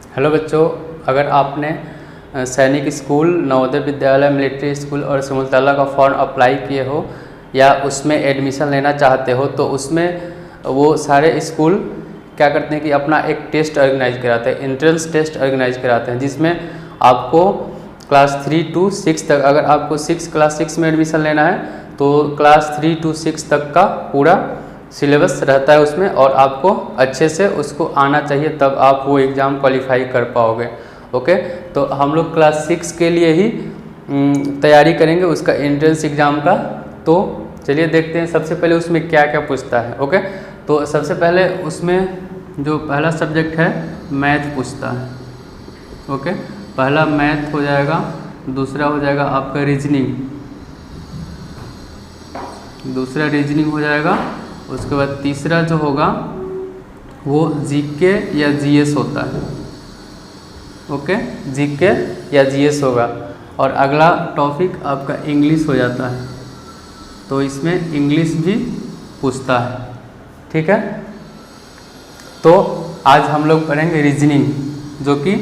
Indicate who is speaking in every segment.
Speaker 1: Hello बच्चों, अगर आपने सैनिक school, Navodaya Vidyalaya, military school और सिमुलतला का फॉर्म अप्लाई किए हो या उसमें एडमिशन लेना चाहते हो तो उसमें वो सारे स्कूल क्या करते हैं कि अपना एक टेस्ट ऑर्गेनाइज कराते हैं, एंट्रेंस टेस्ट ऑर्गेनाइज कराते हैं, जिसमें आपको क्लास 3 to 6 तक, अगर आपको क्लास 6 में एडमिशन लेना है तो क्लास 3 to 6 तक का पूरा सिलेबस रहता है उसमें, और आपको अच्छे से उसको आना चाहिए, तब आप वो एग्ज़ाम क्वालिफाई कर पाओगे। ओके, तो हम लोग क्लास 6 के लिए ही तैयारी करेंगे उसका एंट्रेंस एग्ज़ाम का। तो चलिए देखते हैं सबसे पहले उसमें क्या क्या पूछता है। ओके, तो सबसे पहले उसमें जो पहला सब्जेक्ट है मैथ पूछता है। ओके, पहला मैथ हो जाएगा, दूसरा हो जाएगा आपका रीजनिंग, दूसरा रीजनिंग हो जाएगा। उसके बाद तीसरा जो होगा वो जीके या जीएस होता है। ओके, जीके या जीएस होगा। और अगला टॉपिक आपका इंग्लिश हो जाता है, तो इसमें इंग्लिश भी पूछता है। ठीक है, तो आज हम लोग पढ़ेंगे रीजनिंग, जो कि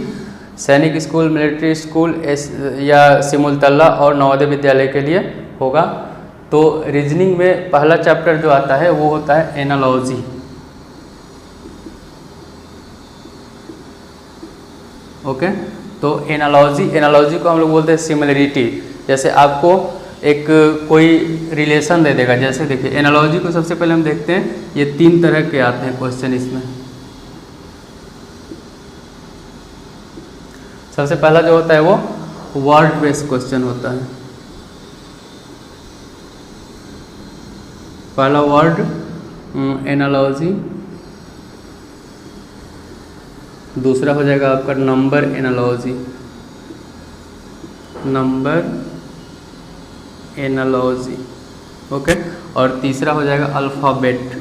Speaker 1: सैनिक स्कूल, मिलिट्री स्कूल या सिमुलतला और नवोदय विद्यालय के लिए होगा। तो रीजनिंग में पहला चैप्टर जो आता है वो होता है एनालॉजी। ओके, तो एनालॉजी को हम लोग बोलते हैं सिमिलरिटी। जैसे आपको एक कोई रिलेशन दे देगा, जैसे देखिए एनालॉजी को सबसे पहले हम देखते हैं, ये 3 तरह के आते हैं क्वेश्चन इसमें। सबसे पहला जो होता है वो वर्ड बेस्ड क्वेश्चन होता है। पहला वर्ड एनालॉजी, दूसरा हो जाएगा आपका number analogy, number analogy. Okay, और तीसरा हो जाएगा अल्फ़ाबेट,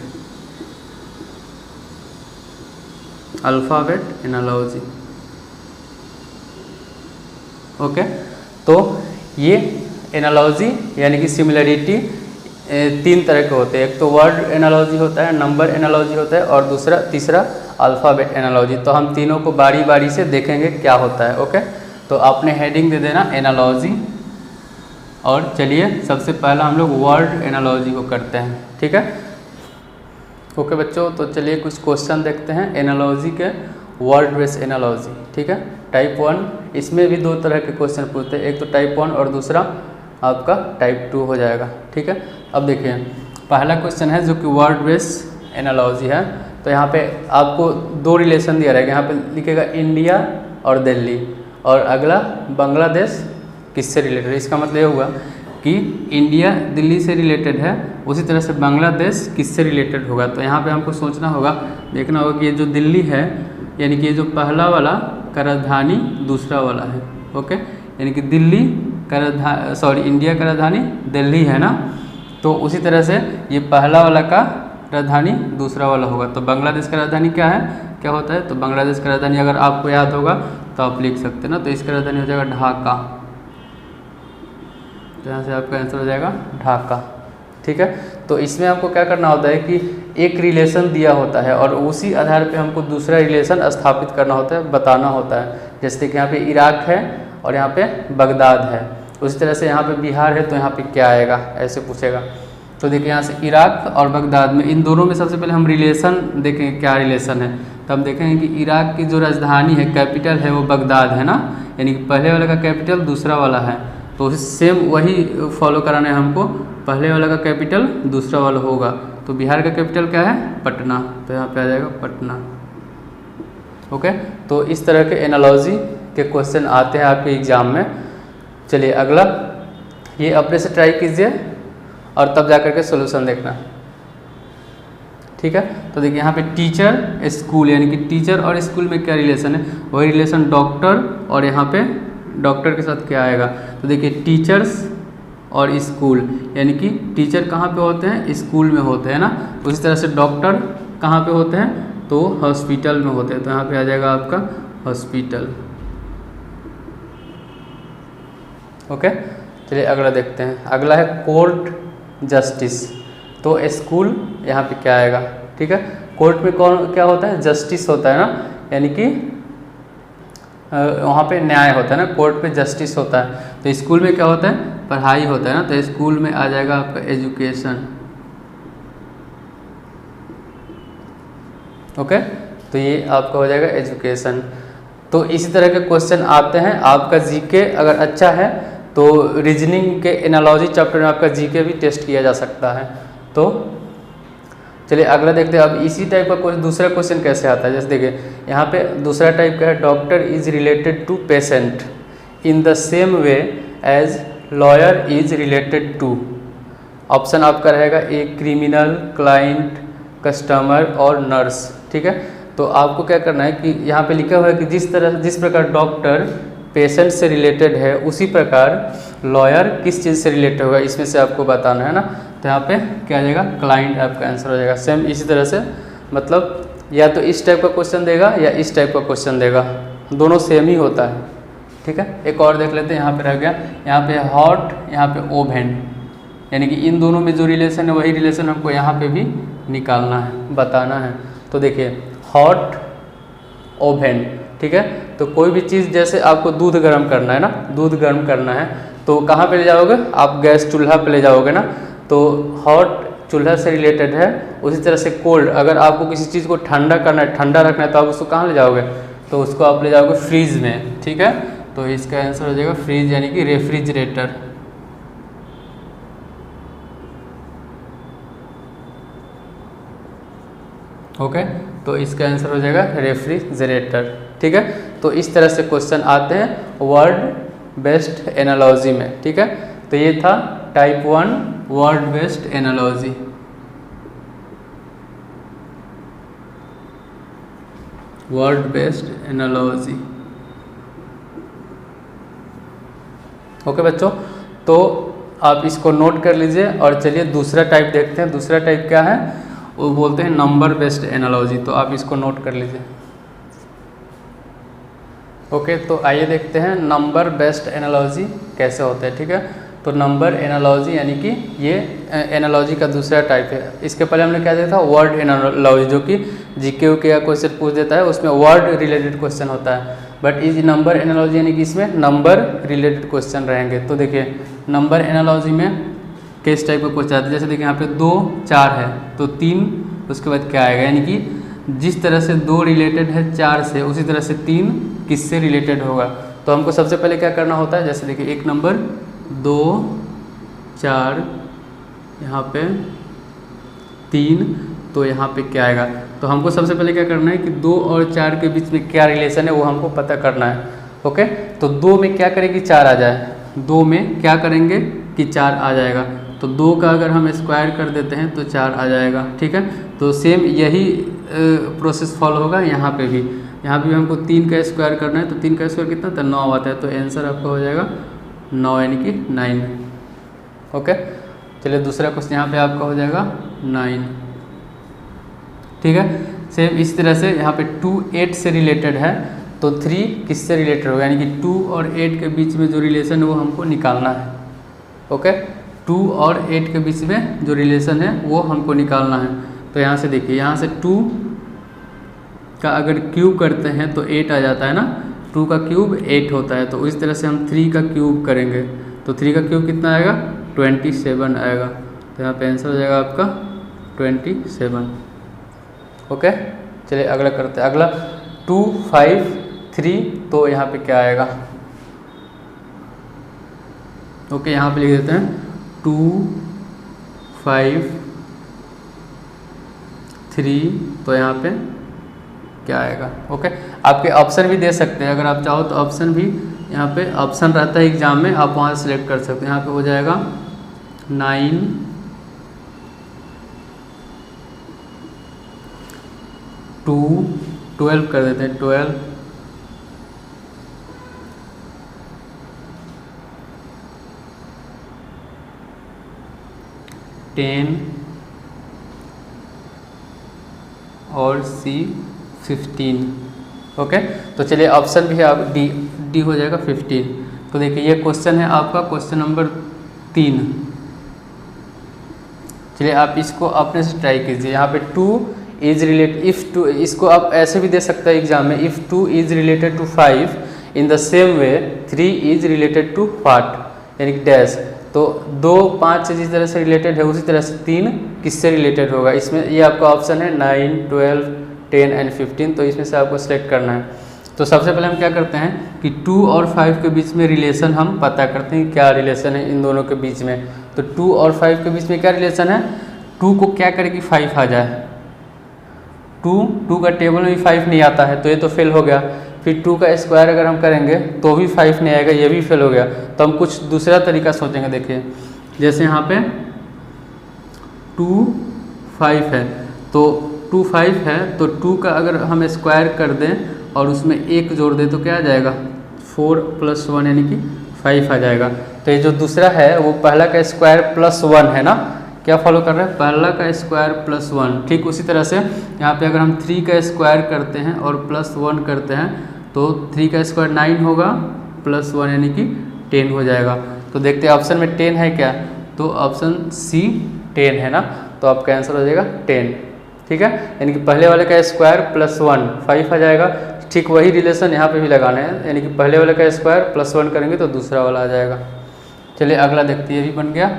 Speaker 1: अल्फ़ाबेट एनालॉजी। ओके, तो ये एनालॉजी यानी कि सिमिलरिटी 3 तरह के होते हैं। एक तो वर्ड एनालॉजी होता है, नंबर एनालॉजी होता है, और तीसरा अल्फ़ाबेट एनालॉजी। तो हम तीनों को बारी बारी से देखेंगे क्या होता है। ओके, तो आपने हेडिंग दे देना एनालॉजी, और चलिए सबसे पहला हम लोग वर्ड एनालॉजी को करते हैं। ठीक है, ओके बच्चों, तो चलिए कुछ क्वेश्चन देखते हैं एनालॉजी के, वर्ड बेस्ड एनालॉजी। ठीक है, टाइप 1, इसमें भी 2 तरह के क्वेश्चन पूछते हैं, एक तो टाइप 1 और दूसरा आपका टाइप 2 हो जाएगा। ठीक है, अब देखिए पहला क्वेश्चन है जो कि वर्ड बेस्ड एनालॉजी है। तो यहाँ पे आपको 2 रिलेशन दिया रहेगा, यहाँ पे लिखेगा इंडिया और दिल्ली, और अगला बांग्लादेश किससे रिलेटेड है। इसका मतलब ये हुआ कि इंडिया दिल्ली से रिलेटेड है, उसी तरह से बांग्लादेश किससे रिलेटेड होगा। तो यहाँ पे हमको सोचना होगा, देखना होगा कि ये जो दिल्ली है, यानी कि ये जो पहला वाला का राजधानी दूसरा वाला है। ओके, यानी कि दिल्ली का राजधानी, इंडिया का राजधानी दिल्ली है ना, तो उसी तरह से ये पहला वाला का राजधानी दूसरा वाला होगा। तो बांग्लादेश का राजधानी क्या है, क्या होता है, तो बांग्लादेश का राजधानी अगर आपको याद होगा तो आप लिख सकते हैं ना, तो इसका राजधानी हो जाएगा ढाका। तो यहाँ से आपका आंसर हो जाएगा ढाका। ठीक है, तो इसमें आपको क्या करना होता है कि एक रिलेशन दिया होता है और उसी आधार पे हमको दूसरा रिलेशन स्थापित करना होता है, बताना होता है। जैसे कि यहाँ पे इराक है और यहाँ पे बगदाद है, उसी तरह से यहाँ पे बिहार है, तो यहाँ पे क्या आएगा, ऐसे पूछेगा। तो देखिए यहाँ से इराक और बगदाद में, इन दोनों में सबसे पहले हम रिलेशन देखेंगे क्या रिलेशन है। तो हम देखेंगे कि इराक की जो राजधानी है, कैपिटल है, वो बगदाद है ना, यानी कि पहले वाले का कैपिटल दूसरा वाला है, तो सेम वही फॉलो कराना है हमको, पहले वाला का कैपिटल दूसरा वाला होगा। तो बिहार का कैपिटल क्या है, पटना, तो यहाँ पे आ जाएगा पटना। ओके, तो इस तरह के एनालॉजी के क्वेश्चन आते हैं आपके एग्जाम में। चलिए अगला, ये अपने से ट्राई कीजिए और तब जा करके सोल्यूशन देखना। ठीक है, तो देखिए यहाँ पे टीचर स्कूल, यानी कि टीचर और स्कूल में क्या रिलेशन है, वही रिलेशन डॉक्टर, और यहाँ पे डॉक्टर के साथ क्या आएगा। तो देखिए टीचर्स और स्कूल, यानी कि टीचर कहाँ पे होते हैं, स्कूल में होते हैं ना, उसी तरह से डॉक्टर कहाँ पे होते हैं, तो हॉस्पिटल में होते हैं। तो यहाँ पे आ जाएगा आपका हॉस्पिटल। ओके, चलिए अगला देखते हैं। अगला है कोर्ट जस्टिस, तो स्कूल यहाँ पे क्या आएगा। ठीक है, कोर्ट में कौन क्या होता है, जस्टिस होता है ना, यानी कि वहाँ पे न्याय होता है ना, कोर्ट पे जस्टिस होता है। तो स्कूल में क्या होता है, पढ़ाई होता है ना, तो स्कूल में आ जाएगा आपका एजुकेशन। ओके, तो ये आपका हो जाएगा एजुकेशन। तो इसी तरह के क्वेश्चन आते हैं। आपका जीके अगर अच्छा है तो रीजनिंग के एनालॉजी चैप्टर में आपका जीके भी टेस्ट किया जा सकता है। तो चलिए अगला देखते हैं। अब इसी टाइप का दूसरा क्वेश्चन कैसे आता है, जैसे देखिए यहाँ पे दूसरा टाइप का है, doctor is related to patient in the same way as lawyer is related to. Option आपका रहेगा ए क्रिमिनल, क्लाइंट, कस्टमर और नर्स। ठीक है, तो आपको क्या करना है कि यहाँ पे लिखा हुआ है कि जिस प्रकार डॉक्टर पेशेंट से रिलेटेड है उसी प्रकार लॉयर किस चीज़ से रिलेटेड होगा, इसमें से आपको बताना है ना। तो यहाँ पे क्या आ जाएगा, क्लाइंट आपका आंसर हो जाएगा। सेम इसी तरह से मतलब या तो इस टाइप का क्वेश्चन देगा या इस टाइप का क्वेश्चन देगा, दोनों सेम ही होता है। ठीक है, एक और देख लेते हैं। यहाँ पे रह गया, यहाँ पे हॉट, यहाँ पे ओवन, यानी कि इन दोनों में जो रिलेशन है वही रिलेशन हमको यहाँ पे भी निकालना है, बताना है। तो देखिए हॉट, ओवन, ठीक है, तो कोई भी चीज़ जैसे आपको दूध गर्म करना है ना, दूध गर्म करना है तो कहाँ पे ले जाओगे आप, गैस चूल्हा पे ले जाओगे ना। तो हॉट चूल्हा से रिलेटेड है, उसी तरह से कोल्ड, अगर आपको किसी चीज़ को ठंडा करना है, ठंडा रखना है, तो आप उसको कहाँ ले जाओगे, तो उसको आप ले जाओगे फ्रीज में। ठीक है, तो इसका आंसर हो जाएगा फ्रीज, यानी कि रेफ्रिजरेटर। ओके, तो इसका आंसर हो जाएगा रेफ्रिजरेटर। ठीक है, तो इस तरह से क्वेश्चन आते हैं वर्ड बेस्ड एनालॉजी में। ठीक है, तो ये था type 1 word based analogy. Word based analogy. Okay बच्चों, तो आप इसको नोट कर लीजिए और चलिए दूसरा टाइप देखते हैं। दूसरा टाइप क्या है, वो बोलते हैं नंबर बेस्ड एनालॉजी। तो आप इसको नोट कर लीजिए। ओके, तो आइए देखते हैं नंबर बेस्ड एनालॉजी कैसे होता है। ठीक है, तो नंबर एनालॉजी यानी कि ये एनालॉजी का दूसरा टाइप है। इसके पहले हमने क्या देखा था, वर्ड एनालॉजी, जो कि जीके का क्वेश्चन पूछ देता है, उसमें वर्ड रिलेटेड क्वेश्चन होता है। बट इस नंबर एनालॉजी यानी कि इसमें नंबर रिलेटेड क्वेश्चन रहेंगे। तो देखिए नंबर एनालॉजी में किस टाइप का क्वेश्चन आता है, जैसे देखिए यहाँ पे 2 4 है तो 3 उसके बाद क्या आएगा, यानी कि जिस तरह से 2 रिलेटेड है 4 से, उसी तरह से 3 किससे रिलेटेड होगा। तो हमको सबसे पहले क्या करना होता है, जैसे देखिए एक नंबर 2 4, यहाँ पे 3, तो यहाँ पे क्या आएगा। तो हमको सबसे पहले क्या करना है कि 2 और 4 के बीच में क्या रिलेशन है वो हमको पता करना है। ओके, तो 2 में क्या करेंगे, 4 आ जाए, 2 में क्या करेंगे कि 4 आ जाएगा। तो 2 का अगर हम स्क्वायर कर देते हैं तो 4 आ जाएगा। ठीक है, तो सेम यही प्रोसेस फॉलो होगा यहाँ पे भी। यहाँ पे भी हमको 3 का स्क्वायर करना है, तो 3 का स्क्वायर कितना था, 9 आता है। तो आंसर आपका हो जाएगा 9, यानी कि 9। ओके, चलिए दूसरा क्वेश्चन यहाँ पे आपका हो जाएगा 9। ठीक है, सेम इस तरह से यहाँ पे 2 8 से रिलेटेड है, तो 3 किससे रिलेटेड होगा, यानी कि 2 और 8 के बीच में जो रिलेशन है वो हमको निकालना है। ओके, 2 और 8 के बीच में जो रिलेशन है वो हमको निकालना है। तो यहाँ से देखिए, यहाँ से 2 का अगर क्यूब करते हैं तो 8 आ जाता है ना, 2 का क्यूब 8 होता है। तो इस तरह से हम 3 का क्यूब करेंगे, तो 3 का क्यूब कितना आएगा, 27 आएगा। तो यहाँ पे आंसर हो जाएगा आपका 27। ओके, चलिए अगला करते हैं। अगला 2 5 3, तो यहाँ पे क्या आएगा। ओके, यहाँ पे लिख देते हैं 2 5 3, तो यहाँ पे क्या आएगा। ओके, आपके ऑप्शन भी दे सकते हैं, अगर आप चाहो तो ऑप्शन भी यहाँ पे ऑप्शन रहता है एग्जाम में, आप वहाँ सेलेक्ट कर सकते हैं। यहाँ पे हो जाएगा 9 2 12 कर देते हैं, 12 10 और C 15। ओके, तो चलिए ऑप्शन भी आप डी हो जाएगा 15। तो देखिए ये क्वेश्चन है आपका क्वेश्चन नंबर 3। चलिए आप इसको अपने से ट्राई कीजिए। यहाँ पे 2 इज रिलेटेड, इफ़ 2, इसको आप ऐसे भी दे सकते हैं एग्जाम में, if 2 is related to 5 in the same way 3 is related to what यानी कि डैश। तो 2 5 से जिस तरह से रिलेटेड है उसी तरह से 3 किससे रिलेटेड होगा, इसमें ये आपका ऑप्शन है 9, 12, 10 एंड 15। तो इसमें से आपको सेलेक्ट करना है। तो सबसे पहले हम क्या करते हैं कि 2 और 5 के बीच में रिलेशन हम पता करते हैं क्या रिलेशन है इन दोनों के बीच में। तो 2 और 5 के बीच में क्या रिलेशन है, 2 को क्या करे कि 5 आ जाए, 2 का टेबल में भी 5 नहीं आता है तो ये तो फेल हो गया। फिर 2 का स्क्वायर अगर हम करेंगे तो भी 5 नहीं आएगा, ये भी फेल हो गया। तो हम कुछ दूसरा तरीका सोचेंगे। देखिए जैसे यहाँ पे 2 5 है तो 2 5 है तो 2 का अगर हम स्क्वायर कर दें और उसमें 1 जोड़ दें तो क्या आ जाएगा 4 + 1 यानी कि 5 आ जाएगा। तो ये जो दूसरा है वो पहला का स्क्वायर +1 है ना, क्या फॉलो कर रहे हैं, पहला का स्क्वायर +1। ठीक उसी तरह से यहाँ पे अगर हम 3 का स्क्वायर करते हैं और +1 करते हैं तो 3 का स्क्वायर 9 होगा +1 यानी कि 10 हो जाएगा। तो देखते हैं ऑप्शन में 10 है क्या, तो ऑप्शन सी 10 है ना, तो आपका आंसर हो जाएगा 10। ठीक है, यानी कि पहले वाले का स्क्वायर +1 5 आ जाएगा। ठीक वही रिलेशन यहाँ पे भी लगाना है, यानी कि पहले वाले का स्क्वायर +1 करेंगे तो दूसरा वाला आ जाएगा। चलिए अगला देखते हैं, ये भी बन गया।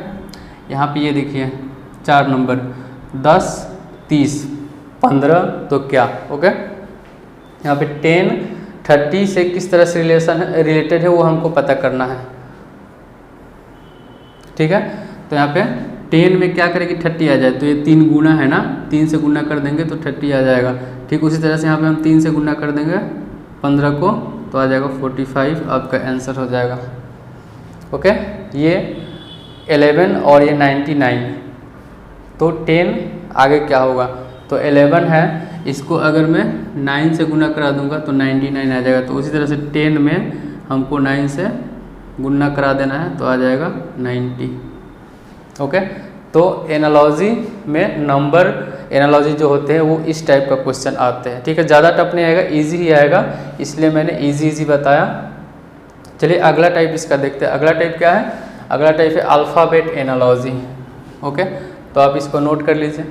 Speaker 1: यहाँ पे ये देखिए 4 नंबर 10, 30, 15 तो क्या, ओके। यहाँ पे 10, 30 से किस तरह से रिलेटेड है वो हमको पता करना है। ठीक है, तो यहाँ पे 10 में क्या करें कि 30 आ जाए, तो ये 3 गुना है ना, 3 से गुना कर देंगे तो 30 आ जाएगा। ठीक उसी तरह से यहाँ पे हम 3 से गुना कर देंगे 15 को तो आ जाएगा 45, आपका आंसर हो जाएगा। ओके, ये 11 और ये 99, तो 10 आगे क्या होगा, तो 11 है, इसको अगर मैं 9 से गुना करा दूंगा तो 99 आ जाएगा। तो उसी तरह से 10 में हमको 9 से गुना करा देना है तो आ जाएगा 90। ओके, तो एनालॉजी में नंबर एनालॉजी जो होते हैं वो इस टाइप का क्वेश्चन आते हैं। ठीक है, ज़्यादा टफ नहीं आएगा, इजी ही आएगा, इसलिए मैंने इजी बताया। चलिए अगला टाइप इसका देखते हैं। अगला टाइप क्या है, अगला टाइप है अल्फ़ाबेट एनालॉजी। ओके, तो आप इसको नोट कर लीजिए।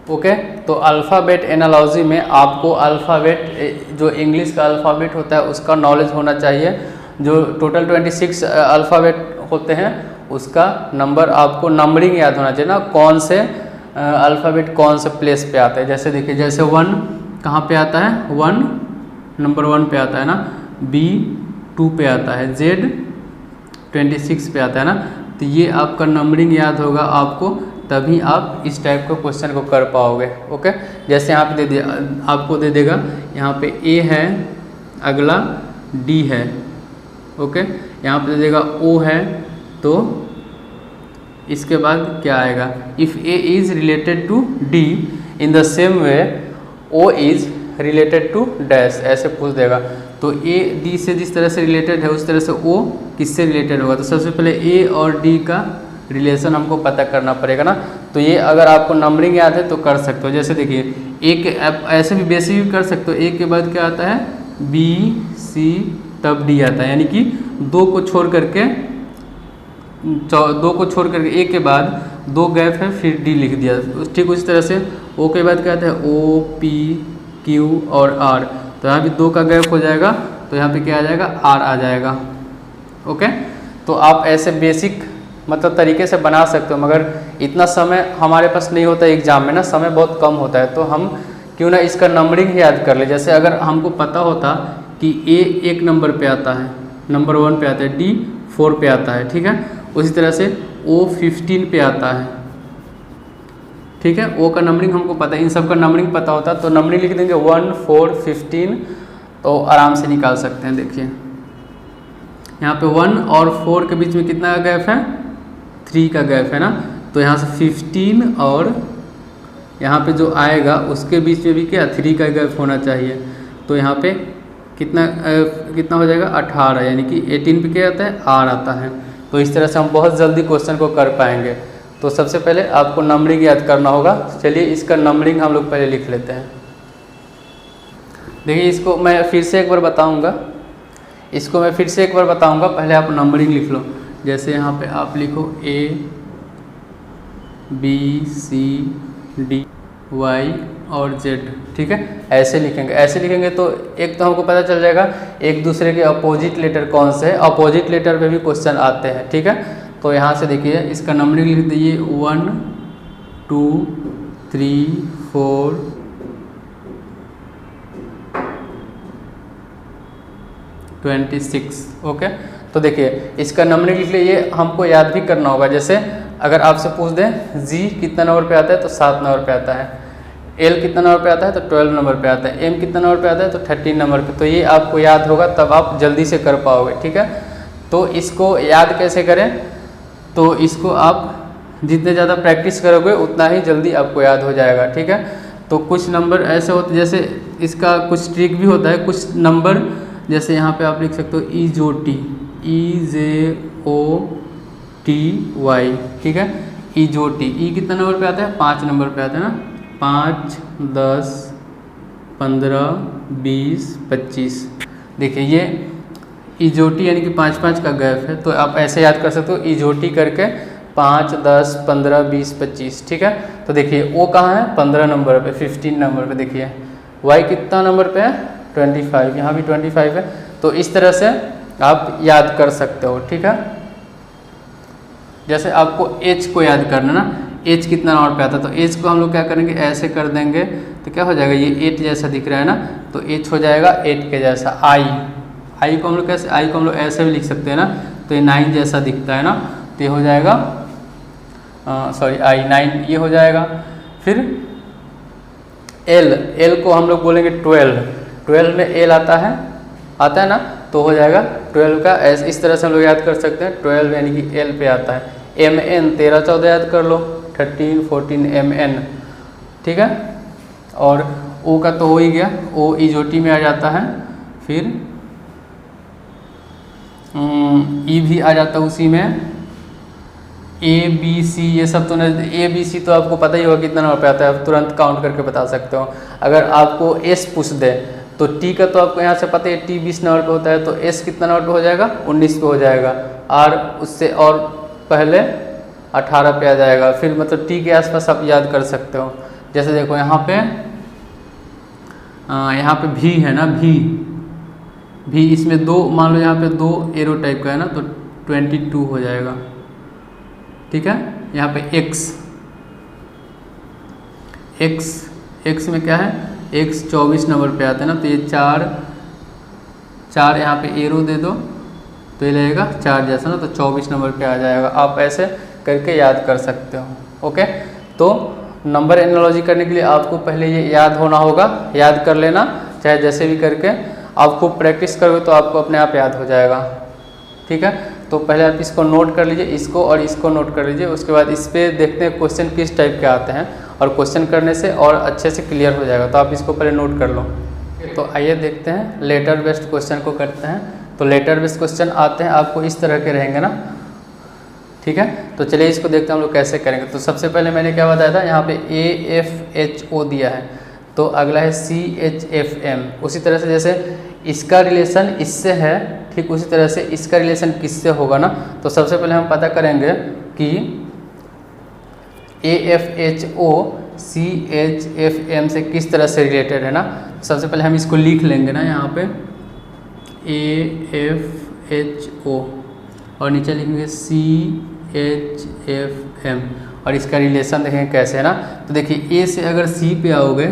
Speaker 1: ओके, तो अल्फ़ाबेट एनालॉजी में आपको अल्फ़ाबेट जो इंग्लिश का अल्फ़ाबेट होता है उसका नॉलेज होना चाहिए। जो टोटल 26 अल्फ़ाबेट होते हैं उसका नंबर आपको नंबरिंग याद होना चाहिए ना, कौन से अल्फ़ाबेट कौन से प्लेस पे आता है। जैसे देखिए, जैसे 1 कहाँ पे आता है, 1 नंबर 1 पे आता है ना, B 2 पे आता है, Z 26 पे आता है ना। तो ये आपका नंबरिंग याद होगा आपको, तभी आप इस टाइप का क्वेश्चन को कर पाओगे। ओके, जैसे यहाँ पे दे दिया, आपको दे देगा यहाँ पे A है, अगला D है। ओके, यहाँ पे दे देगा O है, तो इसके बाद क्या आएगा, if A is related to D in the same way O is related to dash, ऐसे पूछ देगा। तो A D से जिस तरह से रिलेटेड है उस तरह से O किससे रिलेटेड होगा। तो सबसे पहले A और D का रिलेशन हमको पता करना पड़ेगा ना। तो ये अगर आपको नंबरिंग याद है तो कर सकते हो। जैसे देखिए, A के ऐसे भी बेसिक भी कर सकते हो, A के बाद क्या आता है B C तब D आता है, यानी कि 2 को छोड़ करके A के बाद 2 गैप है फिर D लिख दिया। ठीक उसी तरह से O के बाद क्या आता है O P Q और R, तो यहाँ भी 2 का गैप हो जाएगा तो यहाँ पे क्या आ जाएगा R आ जाएगा। ओके, तो आप ऐसे बेसिक मतलब तरीके से बना सकते हो, मगर इतना समय हमारे पास नहीं होता एग्जाम में ना, समय बहुत कम होता है, तो हम क्यों ना इसका नंबरिंग ही याद कर ले। जैसे अगर हमको पता होता कि A 1 नंबर पे आता है, नंबर 1 पे आता है, D 4 पे आता है, ठीक है, उसी तरह से O 15 पे आता है। ठीक है, O का नंबरिंग हमको पता है, इन सब का नंबरिंग पता होता तो नंबरिंग लिख देंगे 1 4 15, तो आराम से निकाल सकते हैं। देखिए यहाँ पे 1 और 4 के बीच में कितना का गैप है, 3 का गैप है ना, तो यहाँ से 15 और यहाँ पे जो आएगा उसके बीच में भी क्या 3 का गैप होना चाहिए। तो यहाँ पे कितना हो जाएगा 18, यानी कि 18 पे क्या आता है R आता है। तो इस तरह से हम बहुत जल्दी क्वेश्चन को कर पाएंगे। तो सबसे पहले आपको नंबरिंग याद करना होगा। चलिए इसका नंबरिंग हम लोग पहले लिख लेते हैं। देखिए इसको मैं फिर से एक बार बताऊंगा, पहले आप नंबरिंग लिख लो। जैसे यहाँ पे आप लिखो A B C D Y और जेड, ठीक है, ऐसे लिखेंगे। ऐसे लिखेंगे तो एक तो हमको पता चल जाएगा एक दूसरे के अपोजिट लेटर कौन से है। अपोजिट लेटर पे भी क्वेश्चन आते हैं, ठीक है। तो यहाँ से देखिए इसका नंबरिंग लिख दीजिए 1 2 3 4 26, ओके। तो देखिए इसका नंबरिंग लिख लीजिए, हमको याद भी करना होगा। जैसे अगर आपसे पूछ दें जी कितना नंबर पे आता है तो 7 नंबर पे आता है, एल कितना नंबर पे आता है तो 12 नंबर पे आता है, एम कितना नंबर पे आता है तो 13 नंबर पे। तो ये आपको याद होगा तब आप जल्दी से कर पाओगे, ठीक है। तो इसको याद कैसे करें, तो इसको आप जितने ज़्यादा प्रैक्टिस करोगे उतना ही जल्दी आपको याद हो जाएगा, ठीक है। तो कुछ नंबर ऐसे होते, जैसे इसका कुछ ट्रिक भी होता है। कुछ नंबर जैसे यहाँ पे आप लिख सकते हो EJOTY, EJOTY, ठीक है, EJOTY। ई कितना नंबर पे आता है, 5 नंबर पे आता है ना, 5 10 15 20 25। देखिए ये EJOTY यानी कि 5-5 का गैप है, तो आप ऐसे याद कर सकते हो EJOTY करके 5 10 15 20 25, ठीक है। तो देखिए ओ कहाँ है, 15 नंबर पे, 15 नंबर पे। देखिए वाई कितना नंबर पे है, 25, यहाँ भी 25 है। तो इस तरह से आप याद कर सकते हो, ठीक है। जैसे आपको एच को याद करना ना, एच कितना नंबर पे आता है, तो एच को हम लोग क्या करेंगे, ऐसे कर देंगे तो क्या हो जाएगा, ये 8 जैसा दिख रहा है ना, तो एच हो जाएगा 8 के जैसा। आई को हम लोग कैसे, आई को हम लोग ऐसे भी लिख सकते हैं ना, तो ये 9 जैसा दिखता है ना, तो ये हो जाएगा आई 9, ये हो जाएगा। फिर एल को हम लोग बोलेंगे 12 में एल आता है ना, तो हो जाएगा 12 का। इस तरह से हम लोग याद कर सकते हैं, 12 यानी कि एल पे आता है। MN 13 14 याद कर लो, 13 14 MN, ठीक है। और ओ का तो हो ही गया, ओ EJOTY में आ जाता है। फिर ई भी आ जाता है उसी में, ABC, ये सब तो ABC तो आपको पता ही होगा कितना नंबर पे आता है, आप तुरंत काउंट करके बता सकते हो। अगर आपको S पूछ दे तो T का तो आपको यहाँ से पता है, T 20 नंबर पे होता है, तो S कितना नंबर पे हो जाएगा, 19 पे हो जाएगा। R उससे और पहले 18 पे आ जाएगा। फिर मतलब T के आसपास आप याद कर सकते हो। जैसे देखो यहाँ पे भी है ना, भी इसमें 2, मान लो यहाँ पे 2 एरो टाइप का है ना, तो 22 हो जाएगा, ठीक है। यहाँ पे x में क्या है, x 24 नंबर पे आता है ना, तो ये 4 यहाँ पे एरो दे दो तो ये लगेगा 4 जैसा ना, तो 24 नंबर पे आ जाएगा। आप ऐसे करके याद कर सकते हो, ओके। तो नंबर एनालॉजी करने के लिए आपको पहले ये याद होना होगा, याद कर लेना, चाहे जैसे भी करके। आपको प्रैक्टिस करोगे तो आपको अपने आप याद हो जाएगा, ठीक है। तो पहले आप इसको नोट कर लीजिए, इसको और इसको नोट कर लीजिए। उसके बाद इस पर देखते हैं क्वेश्चन किस टाइप के आते हैं, और क्वेश्चन करने से और अच्छे से क्लियर हो जाएगा। तो आप इसको पहले नोट कर लो। तो आइए देखते हैं लेटर बेस्ड क्वेश्चन को करते हैं। तो लेटर बेस्ड क्वेश्चन आते हैं आपको इस तरह के रहेंगे ना, ठीक है। तो चलिए इसको देखते हैं हम लोग कैसे करेंगे। तो सबसे पहले मैंने क्या बताया था, यहाँ पे AFHO दिया है, तो अगला है CHFM। उसी तरह से जैसे इसका रिलेशन इससे है, ठीक उसी तरह से इसका रिलेशन किससे होगा ना। तो सबसे पहले हम पता करेंगे कि AFHO CHFM से किस तरह से रिलेटेड है ना। सबसे पहले हम इसको लिख लेंगे ना, यहाँ पे AFHO और नीचे लिखेंगे CHFM, और इसका रिलेशन देखेंगे कैसे है ना। तो देखिए A से अगर C पे आओगे,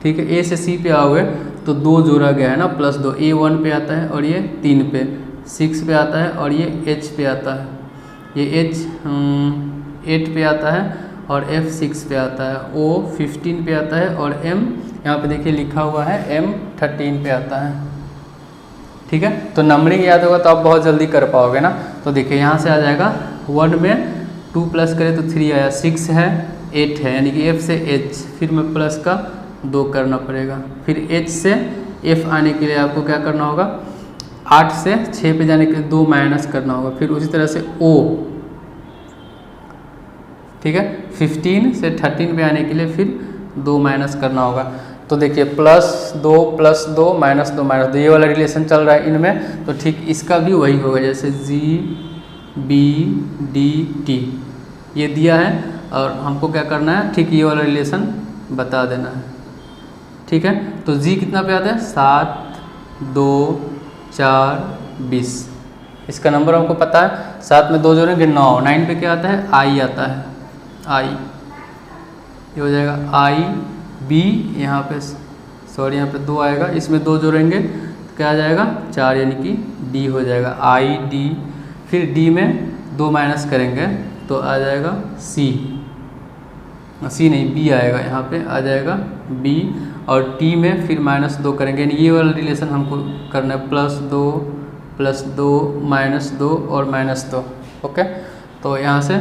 Speaker 1: ठीक है, A से C पे आओगे तो 2 जोड़ा गया है ना, +2, A 1 पे आता है और ये 3 पे, 6 पे आता है और ये H पे आता है, ये H 8 पे आता है और F 6 पे आता है, O 15 पे आता है और M यहाँ पे देखिए लिखा हुआ है M 13 पे आता है, ठीक है। तो नंबरिंग याद होगा तो आप बहुत जल्दी कर पाओगे ना। तो देखिए यहाँ से आ जाएगा 1 में 2 प्लस करें तो 3 आया, 6 है 8 है, यानी कि F से H, फिर में प्लस का 2 करना पड़ेगा। फिर H से F आने के लिए आपको क्या करना होगा, 8 से 6 पे जाने के लिए 2 माइनस करना होगा। फिर उसी तरह से O, ठीक है, 15 से 13 पे आने के लिए फिर 2 माइनस करना होगा। तो देखिए +2 +2 -2 -2 ये वाला रिलेशन चल रहा है इनमें, तो ठीक इसका भी वही होगा। जैसे GBDT ये दिया है और हमको क्या करना है, ठीक ये वाला रिलेशन बता देना है, ठीक है। तो जी कितना पे आता है 7, 2, 4, 20। इसका नंबर हमको पता है, 7 में 2 जोड़ेंगे 9, 9 पे क्या आता है आई आता है, आई, ये हो जाएगा आई बी, यहाँ पे सॉरी यहाँ पे 2 आएगा, इसमें 2 जोड़ेंगे तो क्या आ जाएगा 4, यानी कि डी हो जाएगा आई डी। फिर डी में 2 माइनस करेंगे तो आ जाएगा सी, सी नहीं बी आएगा, यहाँ पे आ जाएगा बी। और टी में फिर -2 करेंगे, यानी ये वाला रिलेशन हमको करना है, +2 +2 -2 और -2, ओके। तो यहाँ से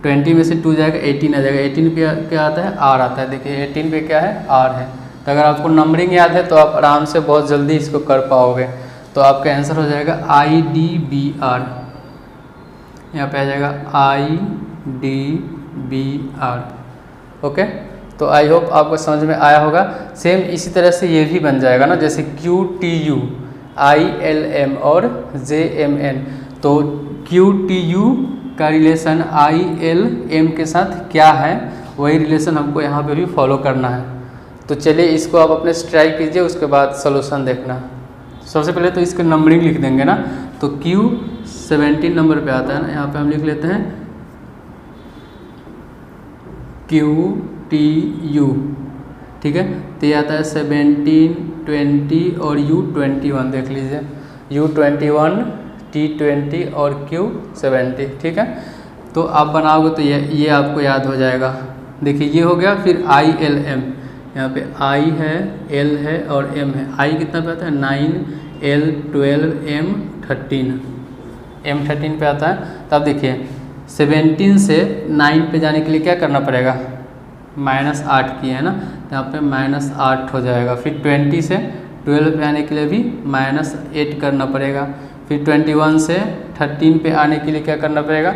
Speaker 1: 20 में से 2 जाएगा 18 आ जाएगा, 18 पे क्या आता है आर आता है, देखिए 18 पे क्या है आर है। तो अगर आपको नंबरिंग याद है तो आप आराम से बहुत जल्दी इसको कर पाओगे। तो आपका आंसर हो जाएगा IDBR, यहाँ पे आ जाएगा IDBR, ओके। तो आई होप आपको समझ में आया होगा। सेम इसी तरह से ये भी बन जाएगा ना, जैसे QTU, ILM और JMN। तो QTU का रिलेशन ILM के साथ क्या है, वही रिलेशन हमको यहाँ पे भी फॉलो करना है। तो चलिए इसको आप अपने ट्राई कीजिए, उसके बाद सोल्यूशन देखना। सबसे पहले तो इसका नंबरिंग लिख देंगे ना, तो Q 17 नंबर पे आता है ना, यहाँ पे हम लिख लेते हैं QTU, ठीक है। तो ये आता है 17, 20 और U21, देख लीजिए U21, T20 और Q70, ठीक है। तो आप बनाओगे तो ये आपको याद हो जाएगा। देखिए ये हो गया। फिर ILM, यहाँ पे I है, L है और M है। I कितना पे आता है 9, L 12, M 13, M 13 पे आता है। तब देखिए 17 से 9 पे जाने के लिए क्या करना पड़ेगा, -8 किए है ना, तो यहाँ पे -8 हो जाएगा। फिर 20 से 12 पे आने के लिए भी -8 करना पड़ेगा। फिर 21 से 13 पे आने के लिए क्या करना पड़ेगा,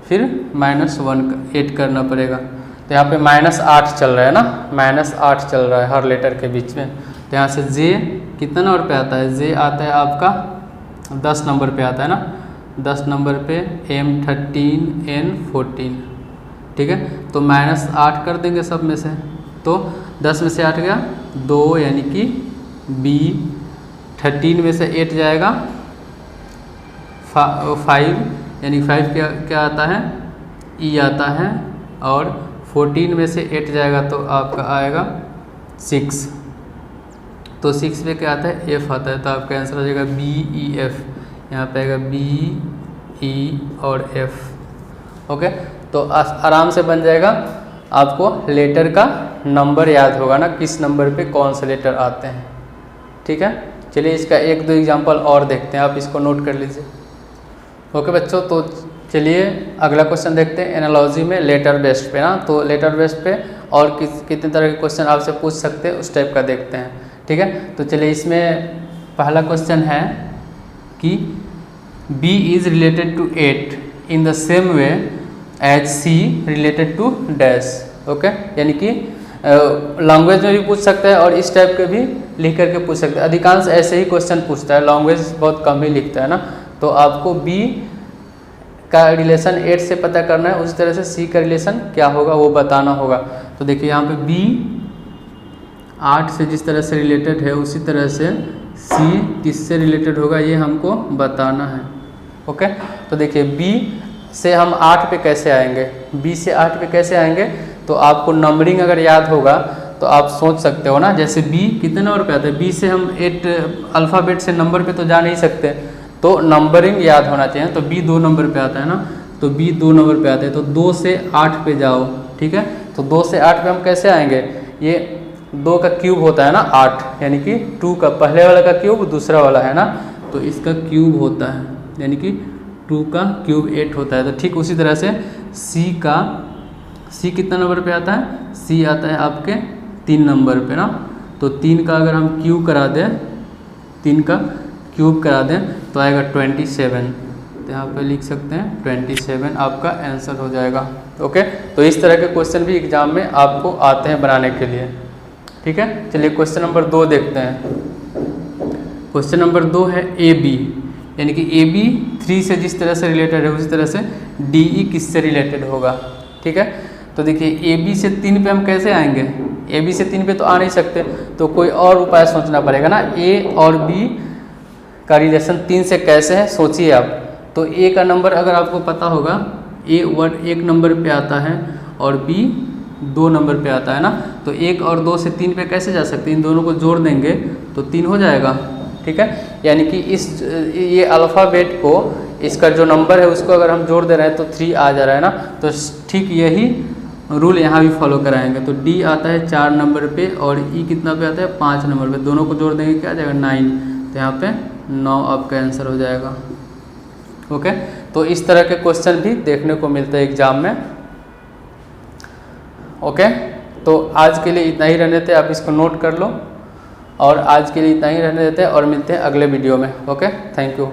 Speaker 1: फिर -8 करना पड़ेगा। तो यहाँ पे -8 चल रहा है ना, -8 चल रहा है हर लेटर के बीच में। तो यहाँ से J कितना नंबर पे आता है, J आता है आपका 10 नंबर पे आता है ना, 10 नंबर पे M 13, N 14, ठीक है। तो -8 कर देंगे सब में से, तो 10 में से 8 गया 2, यानी कि B। 13 में से 8 जाएगा 5, यानी 5 क्या आता है E आता है। और 14 में से 8 जाएगा तो आपका आएगा 6, तो 6 पे क्या आता है F आता है। तो आपका आंसर हो जाएगा BEF, यहाँ पे आएगा BE और F, ओके। तो आराम से बन जाएगा। आपको लेटर का नंबर याद होगा ना, किस नंबर पे कौन से लेटर आते हैं, ठीक है। चलिए इसका 1-2 एग्जांपल और देखते हैं, आप इसको नोट कर लीजिए, ओके बच्चों। तो चलिए अगला क्वेश्चन देखते हैं एनालॉजी में लेटर बेस्ड पे ना। तो लेटर बेस्ड पे और कितने तरह के क्वेश्चन आपसे पूछ सकते हैं उस टाइप का देखते हैं, ठीक है। तो चलिए इसमें पहला क्वेश्चन है कि B is related to 8 in the same way as C related to dash, okay. यानी कि लैंग्वेज में भी पूछ सकता है और इस टाइप के भी लिख करके पूछ सकते हैं। अधिकांश ऐसे ही क्वेश्चन पूछता है, लैंग्वेज बहुत कम ही लिखता है ना। तो आपको B का रिलेशन 8 से पता करना है, उसी तरह से C का रिलेशन क्या होगा वो बताना होगा। तो देखिए यहाँ पे B 8 से जिस तरह से रिलेटेड है उसी तरह से C किससे रिलेटेड होगा ये हमको बताना है, ओके। तो देखिए B से हम 8 पे कैसे आएंगे, B से 8 पे कैसे आएंगे, तो आपको नंबरिंग अगर याद होगा तो आप सोच सकते हो ना। जैसे B कितने नंबर पे आता है, B से हम 8 अल्फ़ाबेट से नंबर पे तो जा नहीं सकते, तो नंबरिंग याद होना चाहिए। तो B 2 नंबर पे आता है ना, तो B 2 नंबर पे आता है, तो 2 से 8 पे जाओ, ठीक है। तो 2 से 8 पे हम कैसे आएंगे, ये 2 का क्यूब होता है ना 8, यानी कि 2 का पहले वाला का क्यूब दूसरा वाला है ना, तो इसका क्यूब होता है, यानी कि 2 का क्यूब 8 होता है। तो ठीक उसी तरह से C कितना नंबर पे आता है, C आता है आपके 3 नंबर पे ना। तो 3 का अगर हम क्यूब करा दें, 3 का क्यूब करा दें तो आएगा 27, तो यहाँ पे लिख सकते हैं 27 आपका आंसर हो जाएगा, ओके। तो इस तरह के क्वेश्चन भी एग्जाम में आपको आते हैं बनाने के लिए, ठीक है। चलिए क्वेश्चन नंबर 2 देखते हैं। क्वेश्चन नंबर 2 है AB, यानी कि AB 3 से जिस तरह से रिलेटेड है उसी तरह से DE किससे रिलेटेड होगा, ठीक है। तो देखिए AB से 3 पे हम कैसे आएंगे, ए बी से 3 पे तो आ नहीं सकते, तो कोई और उपाय सोचना पड़ेगा ना। ए और बी का रिलेशन 3 से कैसे है सोचिए आप। तो ए का नंबर अगर आपको पता होगा, ए 1 नंबर पे आता है और बी 2 नंबर पे आता है ना, तो 1 और 2 से 3 पे कैसे जा सकते हैं, इन दोनों को जोड़ देंगे तो 3 हो जाएगा। ठीक है, यानी कि ये अल्फ़ाबेट को, इसका जो नंबर है उसको अगर हम जोड़ दे रहे हैं तो 3 आ जा रहा है ना, तो ठीक यही रूल यहाँ भी फॉलो कराएंगे। तो डी आता है 4 नंबर पे और ई कितना पे आता है 5 नंबर पे, दोनों को जोड़ देंगे क्या आ जाएगा 9, तो यहाँ पे 9 आपका आंसर हो जाएगा। ओके, तो इस तरह के क्वेश्चन भी देखने को मिलते हैं एग्जाम में। ओके, तो आज के लिए इतना ही रहने देते, आप इसको नोट कर लो, और आज के लिए इतना ही रहने देते हैं और मिलते हैं अगले वीडियो में। Okay, thank you.